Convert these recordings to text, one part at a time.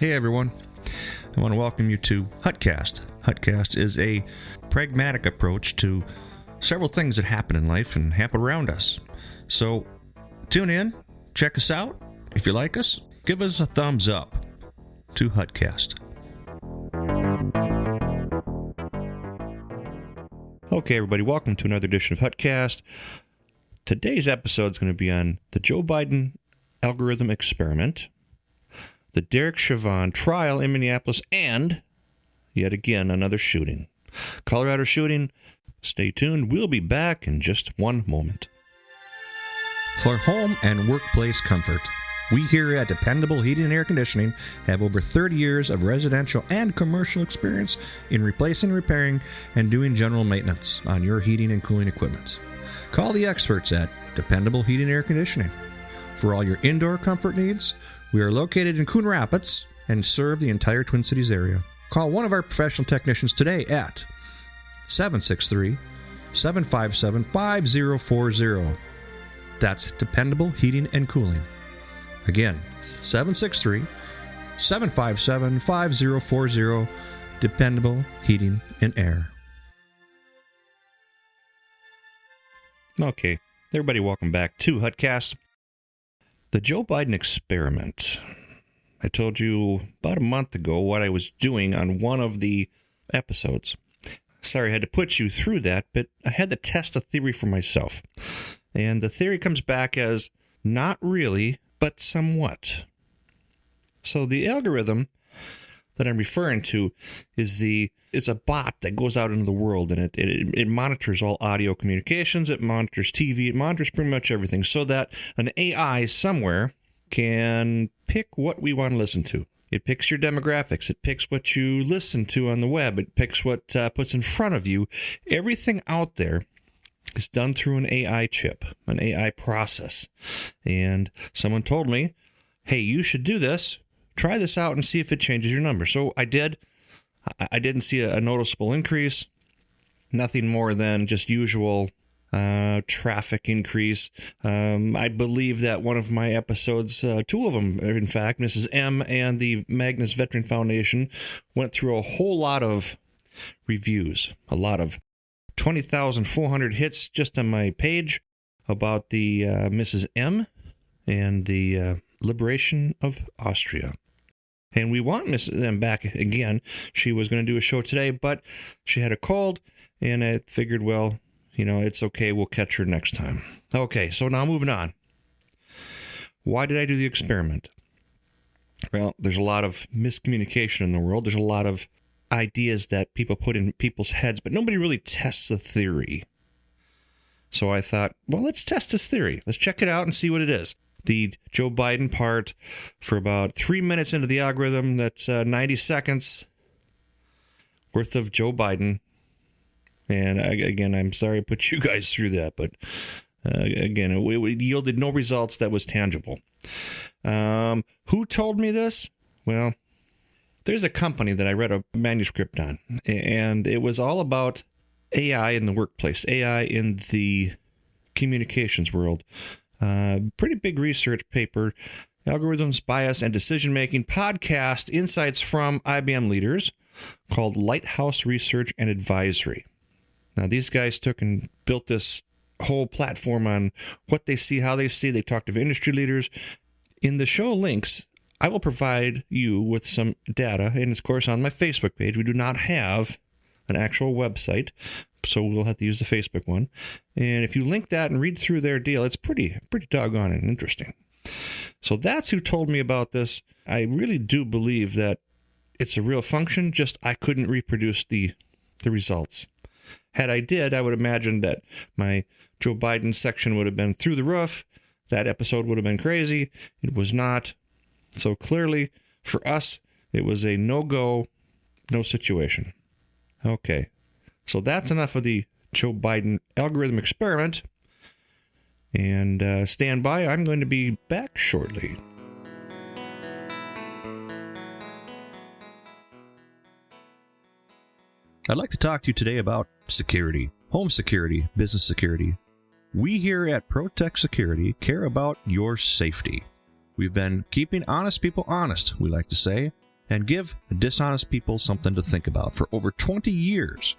Hey everyone, I want to welcome you to Hutcast. Hutcast is a pragmatic approach to several things that happen in life and happen around us. So tune in, check us out. If you like us, give us a thumbs up to Hutcast. Okay everybody, welcome to another edition of Hutcast. Today's episode is going to be on the Joe Biden algorithm experiment, the Derrick Shavon Trial in Minneapolis, and, yet again, another shooting. Colorado shooting. Stay tuned. We'll be back in just one moment. For home and workplace comfort, we here at Dependable Heating and Air Conditioning have over 30 years of residential and commercial experience in replacing, repairing, and doing general maintenance on your heating and cooling equipment. Call the experts at Dependable Heating and Air Conditioning. For all your indoor comfort needs, we are located in Coon Rapids and serve the entire Twin Cities area. Call one of our professional technicians today at 763-757-5040. That's Dependable Heating and Cooling. Again, 763-757-5040, Dependable Heating and Air. Okay, everybody, welcome back to Hutcast. The Joe Biden experiment. I told you about a month ago what I was doing on one of the episodes. Sorry I had to put you through that, but I had to test a theory for myself. And the theory comes back as not really, but somewhat. So the algorithm that I'm referring to is it's a bot that goes out into the world, and it monitors all audio communications, it monitors TV, it monitors pretty much everything, so that an AI somewhere can pick what we want to listen to. It picks your demographics, it picks what you listen to on the web, it picks what puts in front of you. Everything out there is done through an AI chip, an AI process. And someone told me, hey, you should do this. Try this out and see if it changes your number. So I did. I didn't see a noticeable increase. Nothing more than just usual traffic increase. I believe that one of my episodes, two of them, in fact, Mrs. M and the Magnus Veteran Foundation, went through a whole lot of reviews, a lot of 20,400 hits just on my page about the Mrs. M and the liberation of Austria. And we want Mrs. M back again. She was going to do a show today, but she had a cold, and I figured, well, it's okay. We'll catch her next time. Okay, so now moving on. Why did I do the experiment? Well, there's a lot of miscommunication in the world. There's a lot of ideas that people put in people's heads, but nobody really tests the theory. So I thought, well, let's test this theory. Let's check it out and see what it is. The Joe Biden part for about 3 minutes into the algorithm. That's 90 seconds worth of Joe Biden. And again, I'm sorry I put you guys through that, but again, it yielded no results that was tangible. Who told me this? Well, there's a company that I read a manuscript on, and it was all about AI in the workplace, AI in the communications world. Pretty big research paper, Algorithms, Bias, and Decision-Making podcast, insights from IBM leaders, called Lighthouse Research and Advisory. Now, these guys took and built this whole platform on what they see, how they see. They talked to industry leaders. In the show links, I will provide you with some data, and of course, on my Facebook page, we do not have an actual website, so we'll have to use the Facebook one. And if you link that and read through their deal, it's pretty doggone and interesting. So that's who told me about this. I really do believe that it's a real function, just I couldn't reproduce the results. Had I did, I would imagine that my Joe Biden section would have been through the roof. That episode would have been crazy. It was not. So clearly, for us, it was a no-go, no situation. Okay, so that's enough of the Joe Biden algorithm experiment. And stand by, I'm going to be back shortly. I'd like to talk to you today about security, home security, business security. We here at ProTech Security care about your safety. We've been keeping honest people honest, we like to say, and give the dishonest people something to think about. For over 20 years,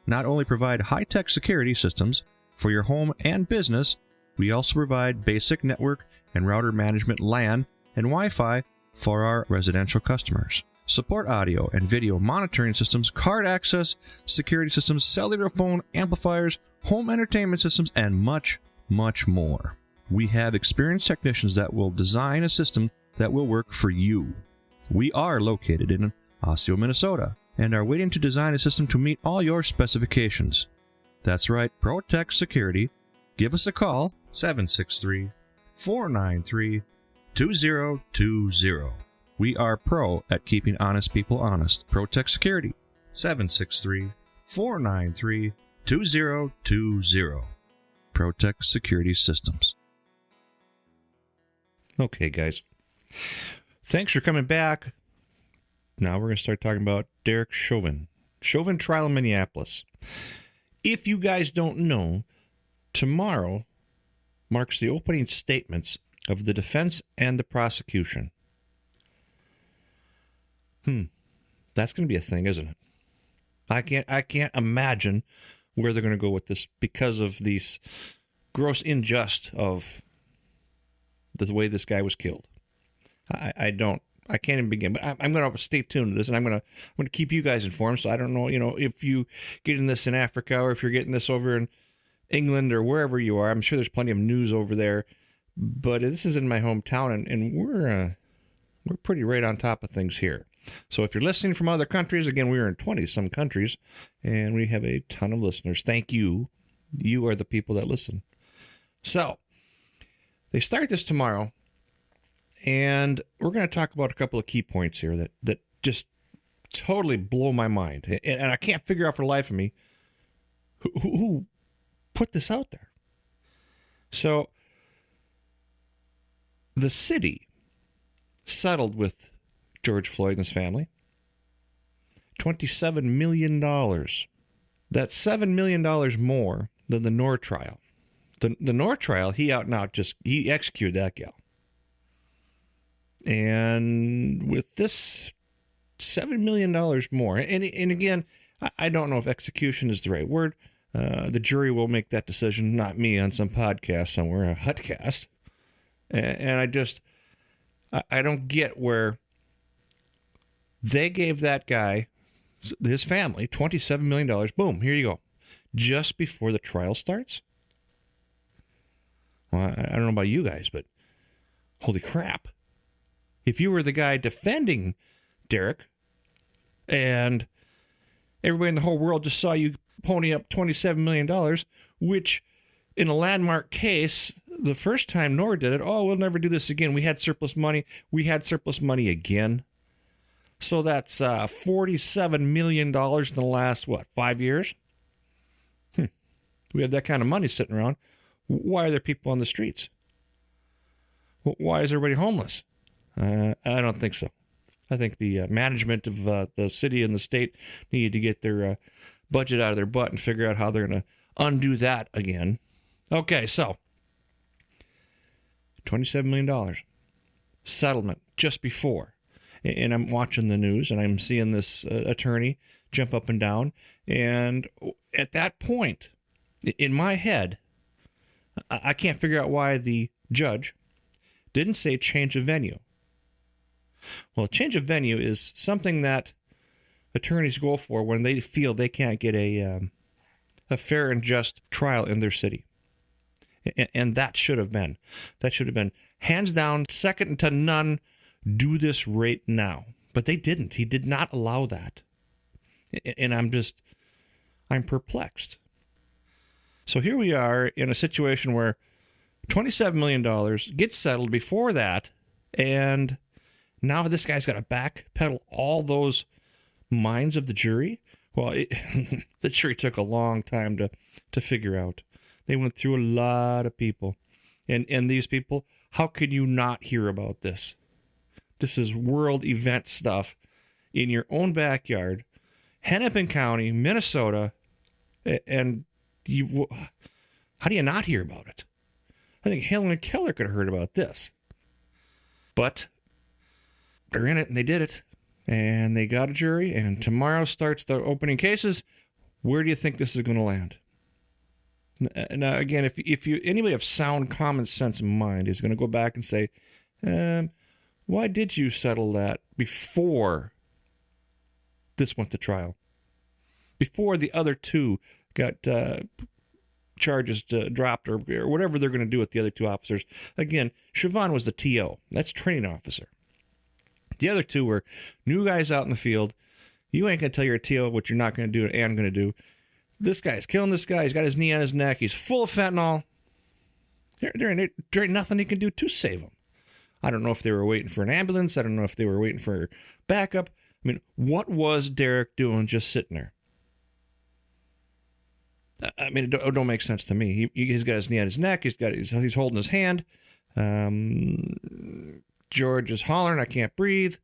not only provide high-tech security systems for your home and business, we also provide basic network and router management, LAN, and Wi-Fi for our residential customers. Support audio and video monitoring systems, card access, security systems, cellular phone amplifiers, home entertainment systems, and much, much more. We have experienced technicians that will design a system that will work for you. We are located in Osseo, Minnesota, and are waiting to design a system to meet all your specifications. That's right, ProTech Security. Give us a call, 763-493-2020. We are pro at keeping honest people honest. ProTech Security, 763-493-2020. ProTech Security Systems. Okay, guys. Thanks for coming back. Now we're going to start talking about Derrick Shavon Trial in Minneapolis. If you guys don't know, tomorrow marks the opening statements of the defense and the prosecution. That's going to be a thing, isn't it? I can't imagine where they're going to go with this because of these gross injustice of the way this guy was killed. I can't even begin, but I'm going to stay tuned to this, and I'm going to keep you guys informed. So I don't know, if you getting this in Africa or if you're getting this over in England or wherever you are. I'm sure there's plenty of news over there, but this is in my hometown, and we're pretty right on top of things here. So if you're listening from other countries, again, we're in 20-some countries, and we have a ton of listeners. Thank you. You are the people that listen. So they start this tomorrow, and we're going to talk about a couple of key points here that just totally blow my mind. And I can't figure out for the life of me who put this out there. So the city settled with George Floyd and his family. $27 million. That's $7 million more than the Noor trial. The Noor trial, he executed that gal. And with this $7 million more, and again, I don't know if execution is the right word. The jury will make that decision, not me on some podcast somewhere, a Hutcast. And I don't get where they gave that guy, his family, $27 million. Boom, here you go. Just before the trial starts? Well, I don't know about you guys, but holy crap. If you were the guy defending Derrick and everybody in the whole world just saw you pony up $27 million, which in a landmark case, the first time Noor did it, we'll never do this again. We had surplus money. We had surplus money again. So that's $47 million in the last, 5 years? We have that kind of money sitting around. Why are there people on the streets? Why is everybody homeless? I don't think so. I think the management of the city and the state needed to get their budget out of their butt and figure out how they're going to undo that again. Okay, so $27 million settlement just before. And I'm watching the news, and I'm seeing this attorney jump up and down. And at that point, in my head, I can't figure out why the judge didn't say change of venue. Well, change of venue is something that attorneys go for when they feel they can't get a fair and just trial in their city. And that should have been. Hands down, second to none, do this right now. But they didn't. He did not allow that. And I'm perplexed. So here we are in a situation where $27 million gets settled before that, and now this guy's got to backpedal all those minds of the jury. Well, the jury took a long time to figure out. They went through a lot of people. And these people, how could you not hear about this? This is world event stuff in your own backyard, Hennepin County, Minnesota, and how do you not hear about it? I think Helen Keller could have heard about this. But they're in it, and they did it. And they got a jury, and tomorrow starts the opening cases. Where do you think this is going to land? Now, again, if anybody of sound common sense in mind is going to go back and say, why did you settle that before this went to trial? Before the other two got charges dropped or whatever they're going to do with the other two officers. Again, Shavon was the TO. That's training officer. The other two were new guys out in the field. You ain't going to tell your TO what you're not going to do and going to do. This guy's killing this guy. He's got his knee on his neck. He's full of fentanyl. There ain't nothing he can do to save him. I don't know if they were waiting for an ambulance. I don't know if they were waiting for backup. I mean, what was Derrick doing just sitting there? I mean, it don't make sense to me. He's got his knee on his neck. He's holding his hand. George is hollering, I can't breathe.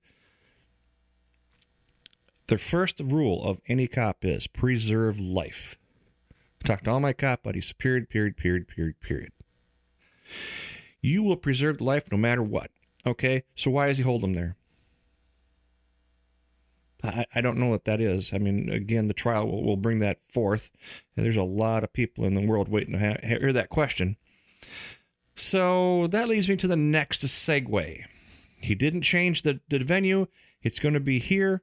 The first rule of any cop is preserve life. I talk to all my cop buddies, period. You will preserve life no matter what. Okay? So why is he holding them there? I don't know what that is. I mean, again, the trial will bring that forth. And there's a lot of people in the world waiting to hear that question. So that leads me to the next segue. He didn't change the venue. It's going to be here.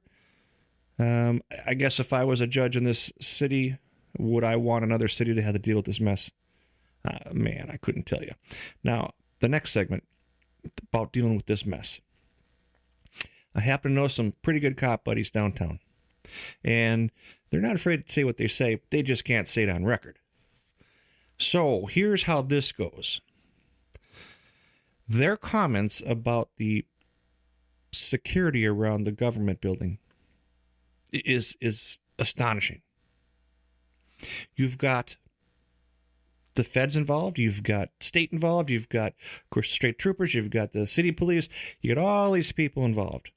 I guess if I was a judge in this city, would I want another city to have to deal with this mess? Man, I couldn't tell you. Now, the next segment about dealing with this mess. I happen to know some pretty good cop buddies downtown. And they're not afraid to say what they say. They just can't say it on record. So here's how this goes. Their comments about the security around the government building is astonishing. You've got the feds involved, you've got state involved, you've got, of course, state troopers, you've got the city police, you got all these people involved.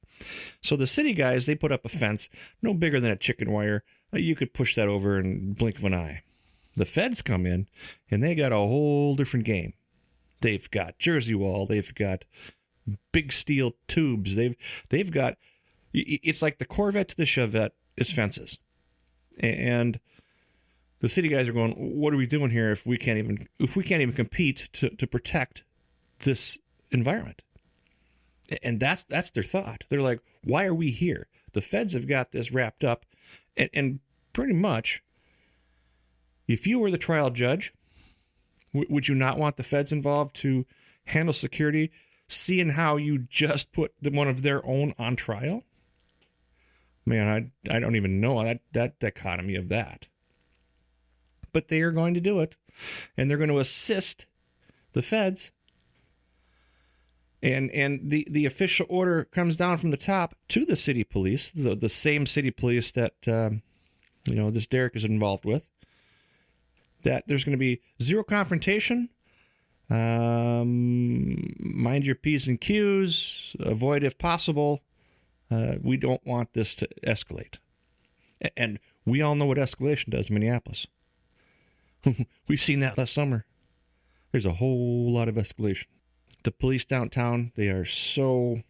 So the city guys, they put up a fence no bigger than a chicken wire. You could push that over in the blink of an eye. The feds come in, and they got a whole different game. They've got jersey wall, they've got big steel tubes, they've got, it's like the Corvette to the Chevette is fences. And the city guys are going, what are we doing here if we can't even compete to protect this environment? And that's their thought. They're like, why are we here? The feds have got this wrapped up. And pretty much, if you were the trial judge, would you not want the feds involved to handle security, seeing how you just put one of their own on trial? Man, I don't even know that dichotomy of that. But they are going to do it, and they're going to assist the feds. And the official order comes down from the top to the city police, the same city police that this Derrick is involved with. That there's going to be zero confrontation. Mind your P's and Q's. Avoid if possible. We don't want this to escalate. And we all know what escalation does in Minneapolis. We've seen that last summer. There's a whole lot of escalation. The police downtown, they are so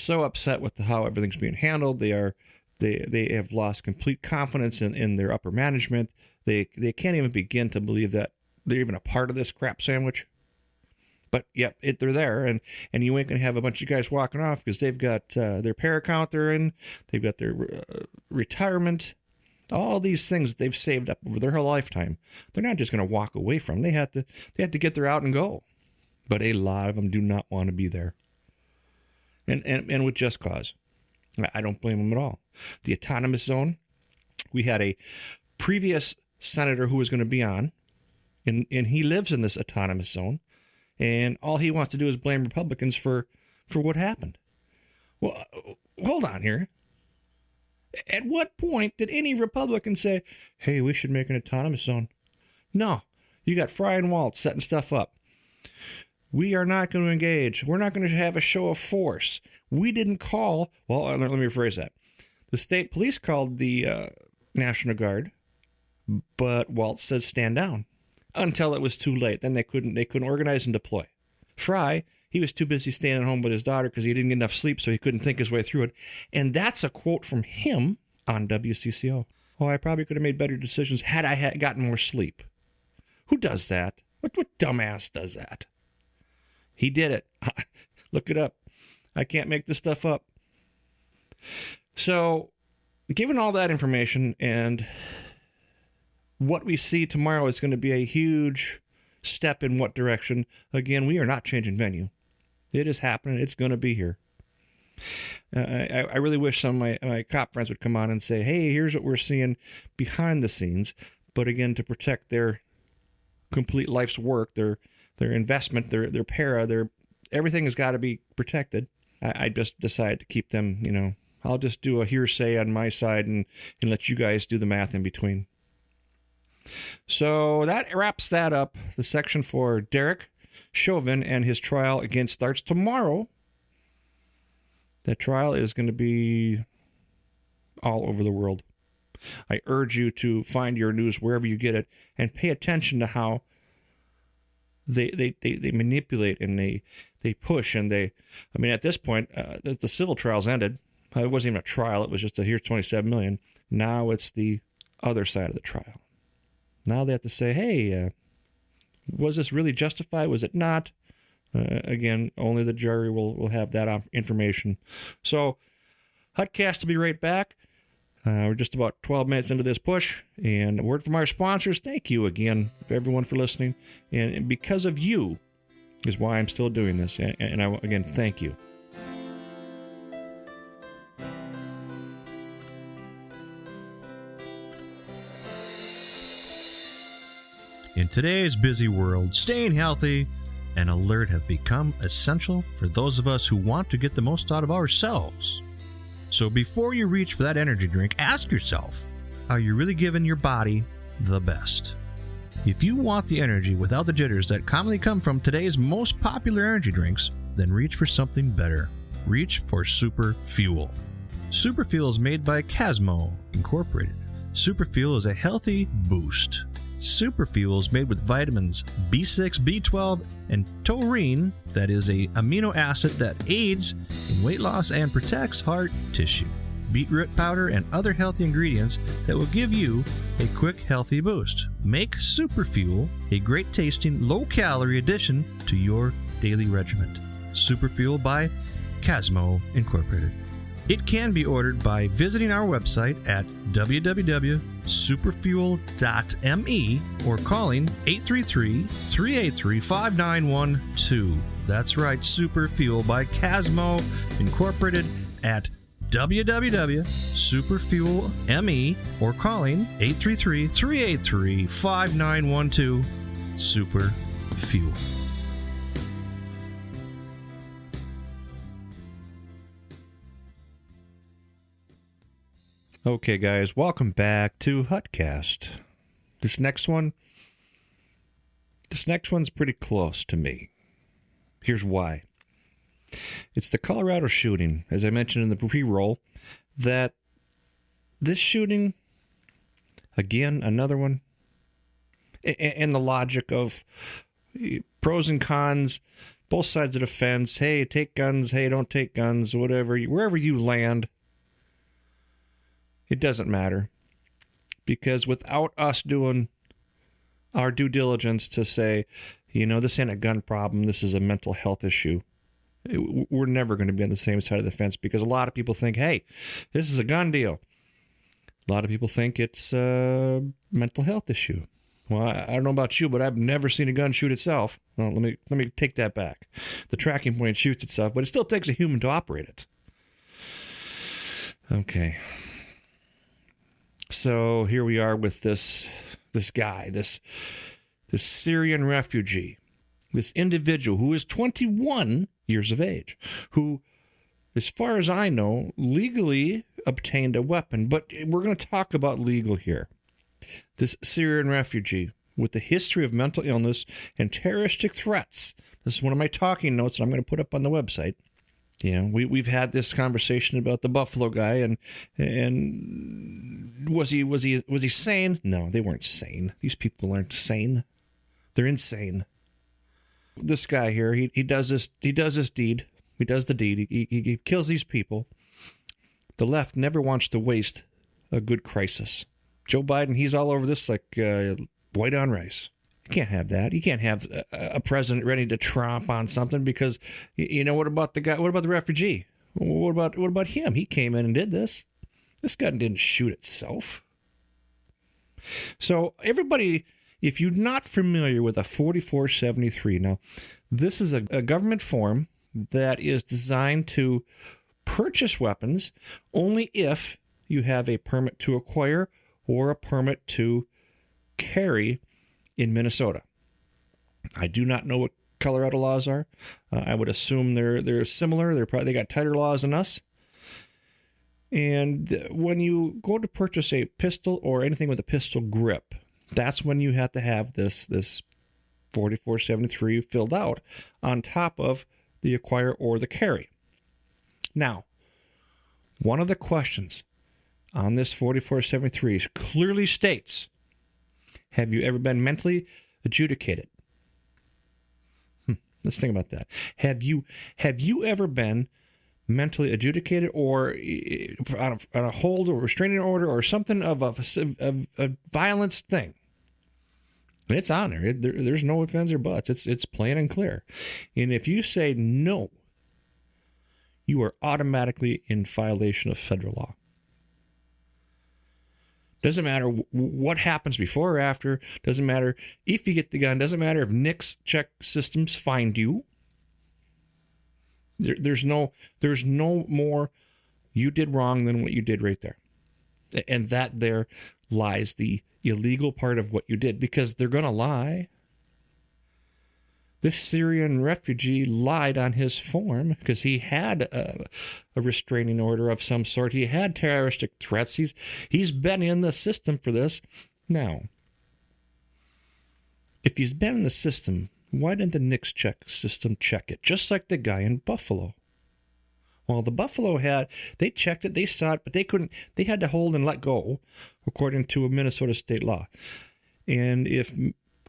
upset with how everything's being handled. They have lost complete confidence in their upper management. They can't even begin to believe that they're even a part of this crap sandwich. But yep, they're there, and you ain't gonna have a bunch of guys walking off because they've got their para account they're in, they've got their retirement, all these things they've saved up over their whole lifetime. They're not just gonna walk away from. They have to get their out and go. But a lot of them do not want to be there, and with just cause. I don't blame them at all. The autonomous zone, we had a previous senator who was going to be on, and he lives in this autonomous zone, and all he wants to do is blame Republicans for what happened. Well, hold on here. At what point did any Republican say, hey, we should make an autonomous zone? No. You got Fry and Waltz setting stuff up. We are not going to engage. We're not going to have a show of force. We didn't call. Well, let me rephrase that. The state police called the National Guard, but Waltz said stand down until it was too late. Then they couldn't organize and deploy. Fry, he was too busy staying at home with his daughter because he didn't get enough sleep, so he couldn't think his way through it. And that's a quote from him on WCCO. Oh, I probably could have made better decisions had I gotten more sleep. Who does that? What dumbass does that? He did it. Look it up. I can't make this stuff up. So, given all that information and what we see tomorrow is going to be a huge step in what direction. Again, we are not changing venue. It is happening. It's going to be here. I really wish some of my cop friends would come on and say, hey, here's what we're seeing behind the scenes. But again, to protect their complete life's work, their investment, their para, everything has got to be protected. I just decided to keep them, I'll just do a hearsay on my side and let you guys do the math in between. So that wraps that up. The section for Derrick Shavon and his trial again starts tomorrow. That trial is going to be all over the world. I urge you to find your news wherever you get it and pay attention to how they manipulate and they push and at this point, the civil trial's ended. It wasn't even a trial. It was just here's $27 million. Now it's the other side of the trial. Now they have to say, hey, was this really justified? Was it not? Again, only the jury will have that information. So, Hutcast will be right back. We're just about 12 minutes into this push. And a word from our sponsors. Thank you again, everyone, for listening. And because of you is why I'm still doing this. And I, again, thank you. In today's busy world, staying healthy and alert have become essential for those of us who want to get the most out of ourselves. So before you reach for that energy drink, ask yourself, are you really giving your body the best? If you want the energy without the jitters that commonly come from today's most popular energy drinks, then reach for something better. Reach for Super Fuel. Super Fuel is made by Casmo Incorporated. Super Fuel is a healthy boost. Super Fuel is made with vitamins B6, B12, and taurine, that is a amino acid that aids in weight loss and protects heart tissue. Beetroot powder and other healthy ingredients that will give you a quick, healthy boost. Make Super Fuel a great tasting, low-calorie addition to your daily regimen. Super Fuel by Casmo Incorporated. It can be ordered by visiting our website at www.superfuel.me or calling 833-383-5912. That's right, Super Fuel by Casmo Incorporated at www.superfuel.me or calling 833-383-5912. Super Fuel. Okay, guys, welcome back to Hutcast. This next one's pretty close to me. Here's why. It's the Colorado shooting, as I mentioned in the pre-roll, that this shooting, again, another one, and the logic of pros and cons, both sides of the fence, hey, take guns, hey, don't take guns, whatever, wherever you land, it doesn't matter, because without us doing our due diligence to say, this ain't a gun problem, this is a mental health issue, we're never going to be on the same side of the fence, because a lot of people think, hey, this is a gun deal. A lot of people think it's a mental health issue. Well, I don't know about you, but I've never seen a gun shoot itself. Well, let me take that back. The tracking point shoots itself, but it still takes a human to operate it. Okay. So here we are with this guy, this Syrian refugee, this individual who is 21 years of age, who, as far as I know, legally obtained a weapon. But we're going to talk about legal here. This Syrian refugee with a history of mental illness and terroristic threats. This is one of my talking notes, and I'm going to put up on the website. We've had this conversation about the Buffalo guy, and was he sane? No, they weren't sane. These people aren't sane. They're insane. this guy here, he does this deed. He does the deed. He kills these people. The left never wants to waste a good crisis. Joe Biden, he's all over this like white on rice. You can't have that. You can't have a president ready to tromp on something because, what about the guy? What about the refugee? What about him? He came in and did this. This gun didn't shoot itself. So everybody, if you're not familiar with a 4473, now this is a government form that is designed to purchase weapons only if you have a permit to acquire or a permit to carry in Minnesota. I do not know what Colorado laws are. I would assume they're similar. They got tighter laws than us. And when you go to purchase a pistol or anything with a pistol grip, that's when you have to have this 4473 filled out on top of the acquire or the carry. Now, one of the questions on this 4473 clearly states, have you ever been mentally adjudicated? Let's think about that. Have you ever been mentally adjudicated or on a hold or restraining order or something of a violence thing? And it's on there. There's no ifs, ands, or buts. It's plain and clear. And if you say no, you are automatically in violation of federal law. Doesn't matter what happens before or after. Doesn't matter if you get the gun. Doesn't matter if NICS check systems find you. There's no more you did wrong than what you did right there. And that there lies the illegal part of what you did, because they're going to lie. This Syrian refugee lied on his form because he had a restraining order of some sort. He had terroristic threats. He's been in the system for this. Now, if he's been in the system, why didn't the NICS check system check it? Just like the guy in Buffalo. Well, the Buffalo they checked it, they saw it, but they couldn't. They had to hold and let go, according to a Minnesota state law. And if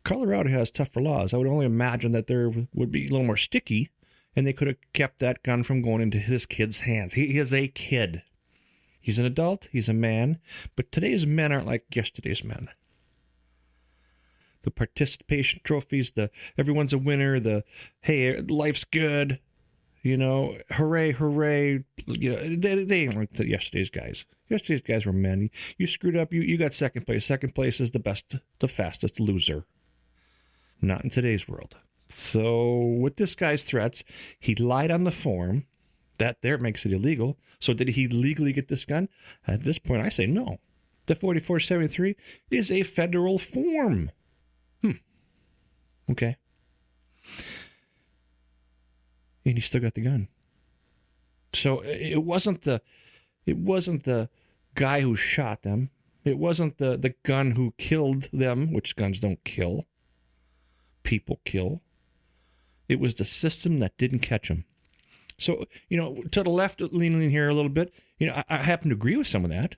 Colorado has tougher laws, I would only imagine that there would be a little more sticky, and they could have kept that gun from going into his kid's hands. He is a kid. He's an adult. He's a man. But today's men aren't like yesterday's men. The participation trophies, everyone's a winner, hey, life's good, hooray, hooray. They ain't like yesterday's guys. Yesterday's guys were men. You screwed up, you got second place. Second place is the best, the fastest loser. Not in today's world. So with this guy's threats, he lied on the form. That there makes it illegal. So did he legally get this gun? At this point, I say no. The 4473 is a federal form. Okay. And he still got the gun. So it wasn't the guy who shot them. It wasn't the gun who killed them, which guns don't kill. People kill. It was the system that didn't catch him. So, to the left, leaning here a little bit, I happen to agree with some of that.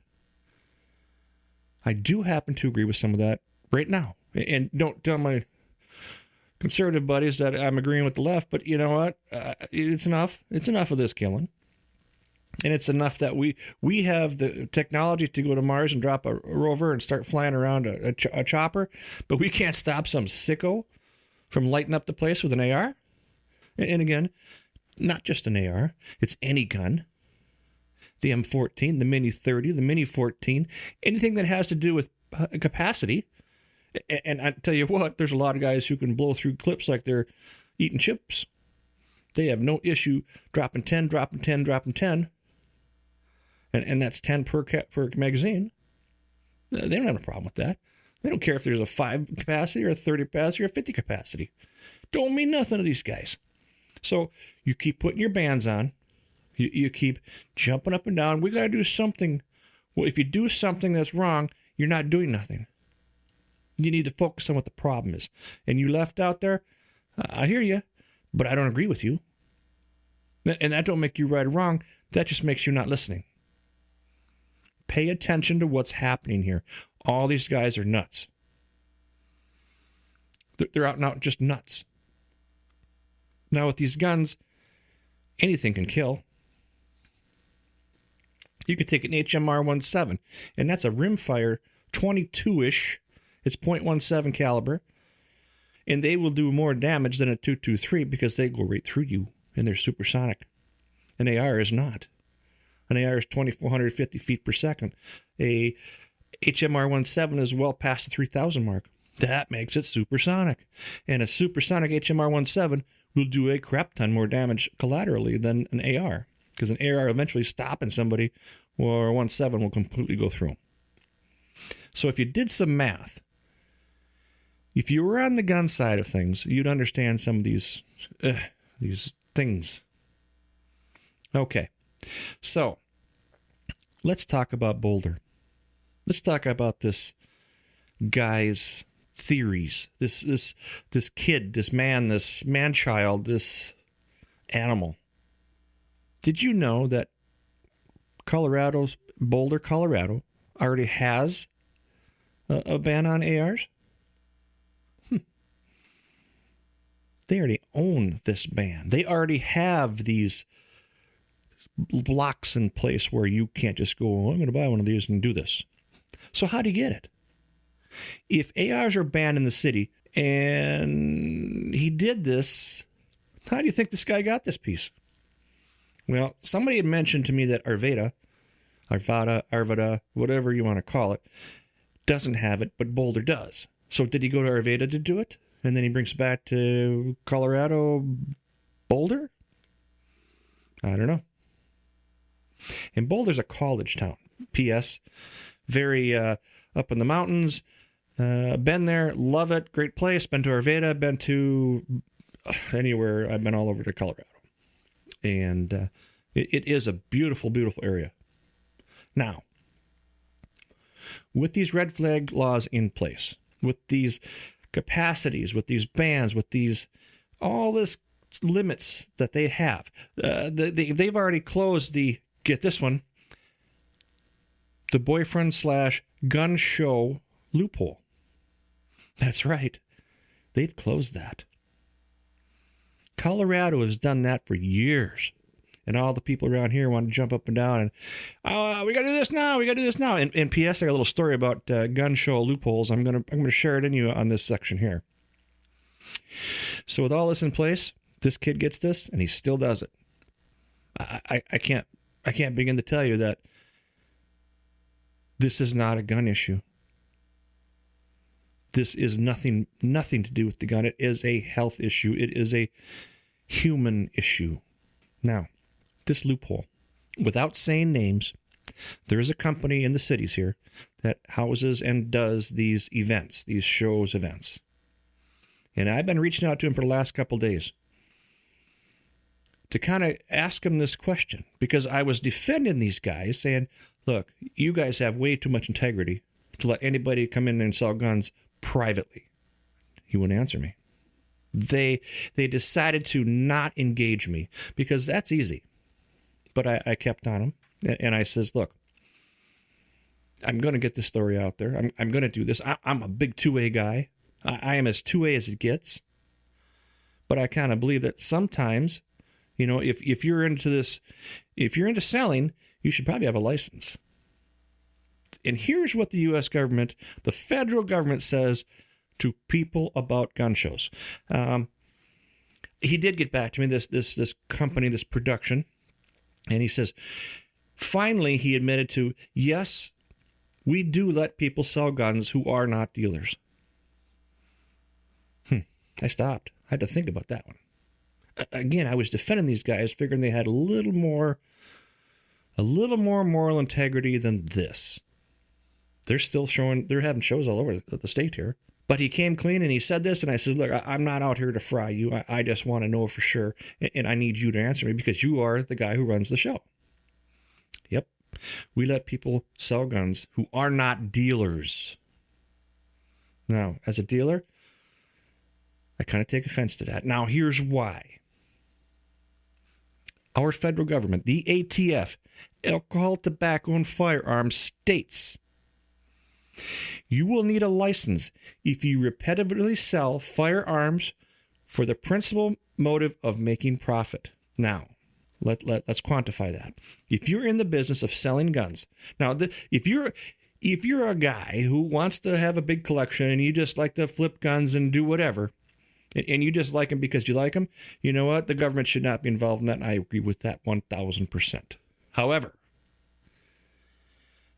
I do happen to agree with some of that right now. And don't tell my conservative buddies that I'm agreeing with the left, but you know what? It's enough. It's enough of this killing. And it's enough that we have the technology to go to Mars and drop a rover and start flying around a chopper, but we can't stop some sicko from lighting up the place with an AR. And again, not just an AR, it's any gun. The M14, the Mini 30, the Mini 14, anything that has to do with capacity. And I tell you what, there's a lot of guys who can blow through clips like they're eating chips. They have no issue dropping 10, dropping 10, dropping 10. And that's 10 per magazine. They don't have a problem with that. They don't care if there's a 5 capacity or a 30 capacity or a 50 capacity. Don't mean nothing to these guys. So you keep putting your bands on. You keep jumping up and down. We got to do something. Well, if you do something that's wrong, you're not doing nothing. You need to focus on what the problem is. And you left out there, I hear you, but I don't agree with you. And that don't make you right or wrong. That just makes you not listening. Pay attention to what's happening here. All these guys are nuts. They're out and out just nuts. Now, with these guns, anything can kill. You could take an HMR-17, and that's a rimfire 22-ish. It's .17 caliber, and they will do more damage than a .223 because they go right through you, and they're supersonic. An AR is not. An AR is 2,450 feet per second. A HMR-17 is well past the 3,000 mark. That makes it supersonic. And a supersonic HMR-17 will do a crap ton more damage collaterally than an AR, because an AR eventually stopping somebody, or a 17 will completely go through. So if you did some math, if you were on the gun side of things, you'd understand some of these things. Okay, so let's talk about Boulder. Let's talk about this guy's theories. This kid, this man-child, this animal. Did you know that Boulder, Colorado, already has a ban on ARs? They already own this ban. They already have these blocks in place where you can't just go, I'm going to buy one of these and do this. So how do you get it? If ARs are banned in the city and he did this, how do you think this guy got this piece? Well, somebody had mentioned to me that Arvada, whatever you want to call it, doesn't have it, but Boulder does. So did he go to Arvada to do it? And then he brings it back to Colorado, Boulder? I don't know. And Boulder's a college town. P.S. Very up in the mountains. Been there, love it, great place. Been to Arvada, been to anywhere. I've been all over to Colorado. And it is a beautiful, beautiful area. Now, with these red flag laws in place, with these capacities, with these bans, with these, all this limits that they have, they've already closed get this one, the boyfriend/gun show loophole. That's right. They've closed that. Colorado has done that for years. And all the people around here want to jump up and down and, we got to do this now. We got to do this now. And P.S. I got a little story about gun show loopholes. I'm going to share it in you on this section here. So with all this in place, this kid gets this and he still does it. I can't begin to tell you that this is not a gun issue. This is nothing to do with the gun. It is a health issue. It is a human issue. Now, this loophole, without saying names, there is a company in the cities here that houses and does these events, these shows events. And I've been reaching out to him for the last couple of days to kind of ask him this question, because I was defending these guys saying, look, you guys have way too much integrity to let anybody come in and sell guns privately. He wouldn't answer me. They decided to not engage me because that's easy. But I kept on him, and I says, look, I'm going to get this story out there. I'm going to do this. I'm a big 2A guy. I am as 2A as it gets. But I kind of believe that sometimes, if you're into this, if you're into selling, you should probably have a license. And here's what the U.S. government, the federal government, says to people about gun shows. He did get back to me, this company, this production, and he says, finally, he admitted to, yes, we do let people sell guns who are not dealers. I stopped. I had to think about that one. Again, I was defending these guys, figuring they had a little more moral integrity than this. They're having shows all over the state here. But he came clean and he said this, and I said, look, I'm not out here to fry you. I just want to know for sure, and I need you to answer me because you are the guy who runs the show. Yep. We let people sell guns who are not dealers. Now, as a dealer, I kind of take offense to that. Now, here's why. Our federal government, the ATF, Alcohol, Tobacco, and Firearms, states you will need a license if you repetitively sell firearms for the principal motive of making profit. Now, let's quantify that. If you're in the business of selling guns, now if you're a guy who wants to have a big collection and you just like to flip guns and do whatever, and you just like them because you like them, you know what? The government should not be involved in that, and I agree with that 1,000%. However,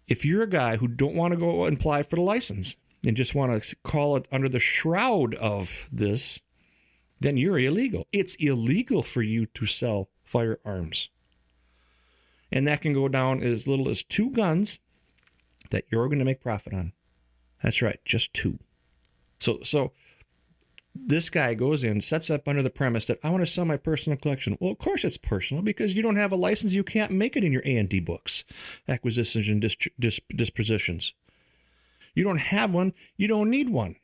if you're a guy who don't want to go and apply for the license and just want to call it under the shroud of this, then you're illegal. It's illegal for you to sell firearms. And that can go down as little as 2 guns that you're going to make profit on. That's right, just 2. So this guy goes in, sets up under the premise that I want to sell my personal collection. Well, of course it's personal because you don't have a license. You can't make it in your A&D books, acquisitions and dispositions. You don't have one. You don't need one.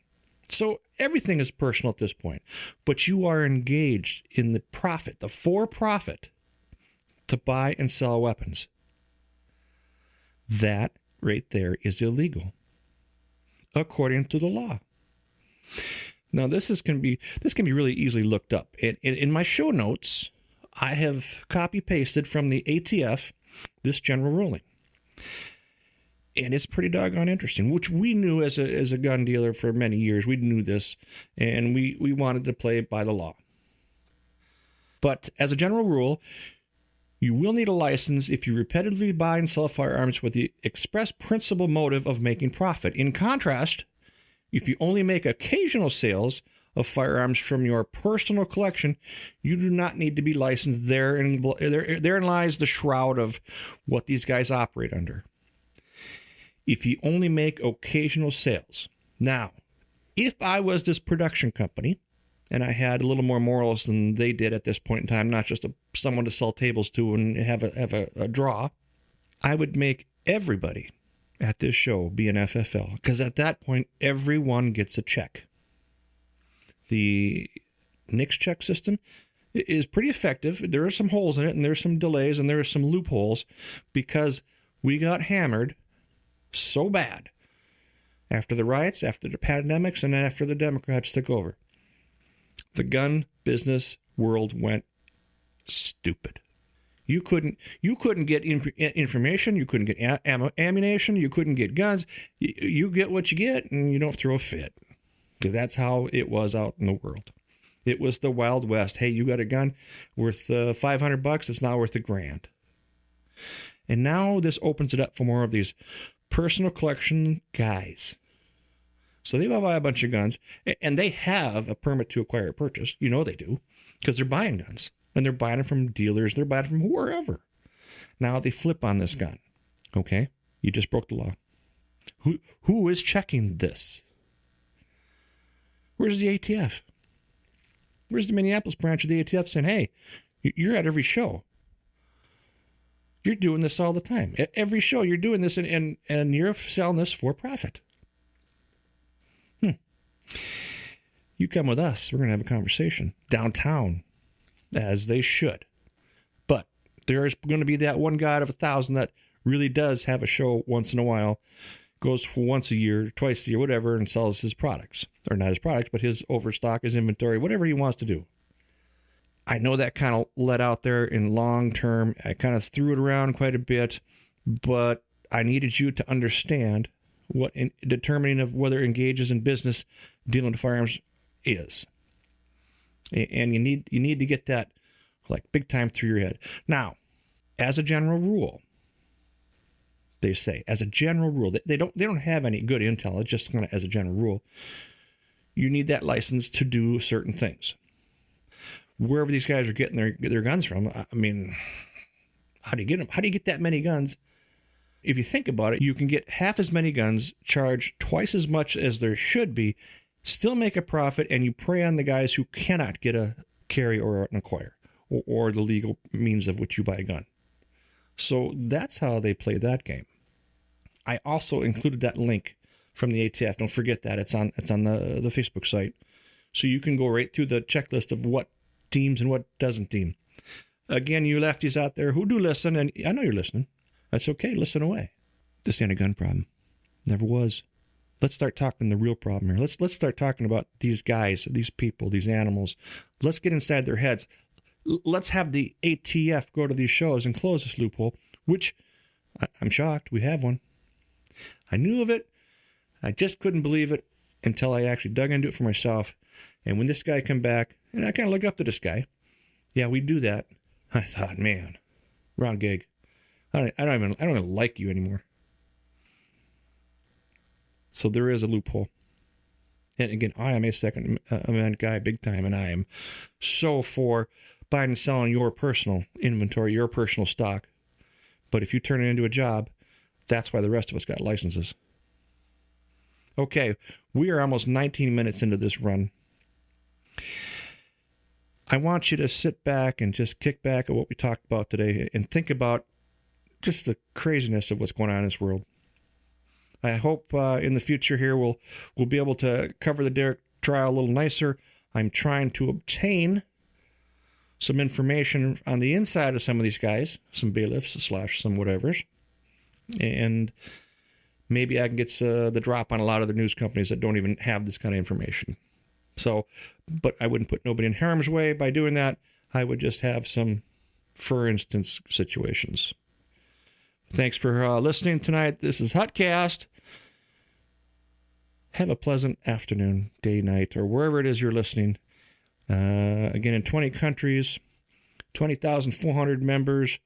So everything is personal at this point. But you are engaged in the profit, the for-profit, to buy and sell weapons. That right there is illegal, according to the law. Now, this can be really easily looked up. In my show notes, I have copy-pasted from the ATF this general ruling. And it's pretty doggone interesting, which we knew as a gun dealer for many years. We knew this, and we wanted to play by the law. But as a general rule, you will need a license if you repetitively buy and sell firearms with the express principal motive of making profit. In contrast, if you only make occasional sales of firearms from your personal collection, you do not need to be licensed. Therein lies the shroud of what these guys operate under. If you only make occasional sales. Now, if I was this production company and I had a little more morals than they did at this point in time, not just someone to sell tables to and have a draw, I would make everybody at this show be an FFL, because at that point, everyone gets a check. The NICS check system is pretty effective. There are some holes in it, and there's some delays, and there are some loopholes, because we got hammered so bad after the riots, after the pandemics, and after the Democrats took over. The gun business world went stupid. You couldn't get information. You couldn't get ammunition. You couldn't get guns. You get what you get, and you don't throw a fit, because that's how it was out in the world. It was the Wild West. Hey, you got a gun worth $500. It's now worth $1,000. And now this opens it up for more of these personal collection guys. So they buy a bunch of guns, and they have a permit to acquire or purchase. You know they do, because they're buying guns. And they're buying them from dealers. They're buying them from wherever. Now they flip on this gun. Okay? You just broke the law. Who is checking this? Where's the ATF? Where's the Minneapolis branch of the ATF saying, hey, you're at every show. You're doing this all the time. At every show you're doing this, and you're selling this for profit. You come with us. We're going to have a conversation downtown, as they should. But there is going to be that one guy out of 1,000 that really does have a show once in a while, goes for once a year, twice a year, whatever, and sells his products. Or not his products, but his overstock, his inventory, whatever he wants to do. I know that kind of let out there in long term. I kind of threw it around quite a bit, but I needed you to understand what determining of whether engages in business dealing with firearms is. And you need to get that like big time through your head. Now, as a general rule, they say, as a general rule, they don't have any good intel. It's just kind of as a general rule, you need that license to do certain things. Wherever these guys are getting their guns from, I mean, how do you get them? How do you get that many guns? If you think about it, you can get half as many guns, charge twice as much as there should be, still make a profit, and you prey on the guys who cannot get a carry or an acquire, or the legal means of which you buy a gun. So that's how they play that game. I also included that link from the ATF. Don't forget that. It's on the Facebook site. So you can go right through the checklist of what deems and what doesn't deem. Again, you lefties out there who do listen, and I know you're listening. That's okay. Listen away. This ain't a gun problem. Never was. Let's start talking the real problem here. Let's start talking about these guys, these people, these animals. Let's get inside their heads. Let's have the ATF go to these shows and close this loophole, which I'm shocked we have one. I knew of it. I just couldn't believe it until I actually dug into it for myself. And when this guy come back, and I kind of look up to this guy, yeah, we do that. I thought, man, wrong gig. I don't even like you anymore. So there is a loophole. And again, I am a Second Amendment guy, big time, and I am so for buying and selling your personal inventory, your personal stock. But if you turn it into a job, that's why the rest of us got licenses. Okay, we are almost 19 minutes into this run. I want you to sit back and just kick back at what we talked about today and think about just the craziness of what's going on in this world. I hope in the future here we'll be able to cover the Derrick trial a little nicer. I'm trying to obtain some information on the inside of some of these guys, some bailiffs / some whatevers, and maybe I can get the drop on a lot of the news companies that don't even have this kind of information. So, but I wouldn't put nobody in harm's way by doing that. I would just have some, for instance, situations. Thanks for listening tonight. This is Hutcast. Have a pleasant afternoon, day, night, or wherever it is you're listening. Again, in 20 countries, 20,400 members,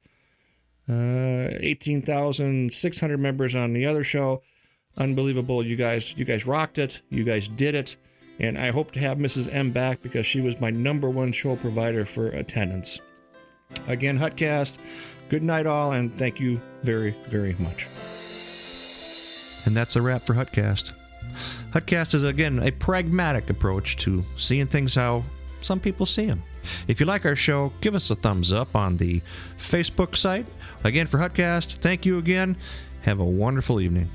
18,600 members on the other show. Unbelievable. You guys rocked it. You guys did it. And I hope to have Mrs. M back because she was my #1 show provider for attendance. Again, Hutcast, good night all, and thank you very, very much. And that's a wrap for Hutcast. Hutcast is, again, a pragmatic approach to seeing things how some people see them. If you like our show, give us a thumbs up on the Facebook site. Again, for Hutcast, thank you again. Have a wonderful evening.